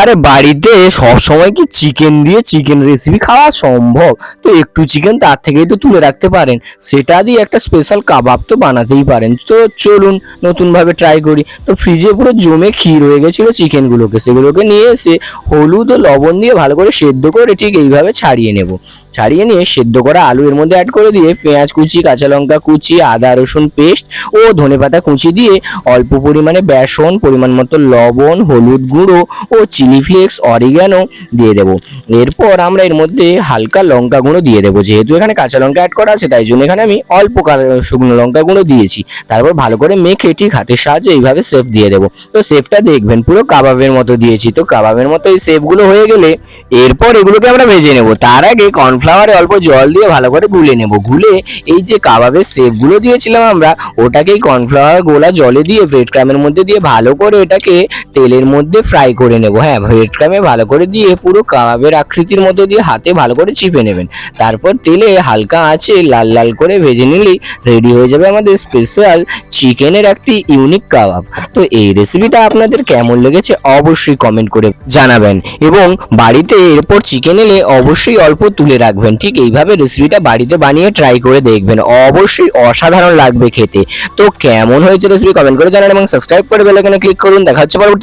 আরে বাড়িতে সব সময় কি চিকেন দিয়ে চিকেন রেসিপি খাওয়া সম্ভব? তো একটু চিকেন তার থেকেই তো তুলে রাখতে পারেন, সেটা দিয়ে একটা স্পেশাল কাবাব তো বানাতেই পারেন। তো চলুন নতুন ভাবে ট্রাই করি। তো ফ্রিজে পুরো জমে ক্ষীর হয়ে গেছিল চিকেনগুলোকে, সেগুলোকে নিয়ে এসে হলুদ ও লবণ দিয়ে ভালো করে সেদ্ধ করে ঠিক এইভাবে ছাড়িয়ে নেব। ছাড়িয়ে নিয়ে সেদ্ধ করা আলু এর মধ্যে অ্যাড করে দিয়ে পেঁয়াজ কুচি, কাঁচা লঙ্কা কুচি, আদা রসুন পেস্ট ও ধনেপাতা কুচি দিয়ে অল্প পরিমাণে বেসন, পরিমাণ মতো লবণ, হলুদ গুঁড়ো ও চিলি ফ্লেক্স, অরিগ্যানো দিয়ে দেবো। এরপর আমরা এর মধ্যে হালকা লঙ্কা গুঁড়ো দিয়ে দেবো। যেহেতু এখানে কাঁচা লঙ্কা অ্যাড করা আছে তাই জন্য এখানে আমি অল্প শুকনো লঙ্কা গুঁড়ো দিয়েছি। তারপর ভালো করে মেখে ঠিক হাতের সাহায্যে এইভাবে শেপ দিয়ে দেবো। তো শেপটা দেখবেন পুরো কাবাবের মতো দিয়েছি। তো কাবাবের মতো এই শেপগুলো হয়ে গেলে এরপর এগুলোকে আমরা ভেজে নেব। তার আগে কর্নফ্লাওয়ারে অল্প জল দিয়ে ভালো করে গুলে নেব। গুলে এই যে কাবাবের শেপগুলো দিয়েছিলাম আমরা, ওটাকেই কর্নফ্লাওয়ার গোলা জলে দিয়ে ব্রেড ক্রামের মধ্যে দিয়ে ভালো করে এটাকে তেলের মধ্যে ফ্রাই করে নেব। হ্যাঁ, ব্রেড ক্রামে ভালো করে দিয়ে পুরো কাবাবের আকৃতির মতো দিয়ে হাতে ভালো করে চিপে নেবেন। তারপর তেলে হালকা আঁচে লাল লাল করে ভেজে নিলেই রেডি হয়ে যাবে আমাদের স্পেশাল চিকেনের একটি ইউনিক কাবাব। তো এই রেসিপিটা আপনাদের কেমন লেগেছে অবশ্যই কমেন্ট করে জানাবেন, এবং বাড়িতে এরপর চিকেন এলে অবশ্যই অল্প তুলে রাখবেন। ঠিক এইভাবে রেসিপিটা বাড়িতে বানিয়ে ট্রাই করে দেখবেন, অবশ্যই অসাধারণ লাগবে খেতে। তো কেমন হয়েছে রেসিপি কমেন্ট করে জানান এবং সাবস্ক্রাইব করে বেল আইকনে ক্লিক করুন। দেখা হচ্ছে পরবর্তী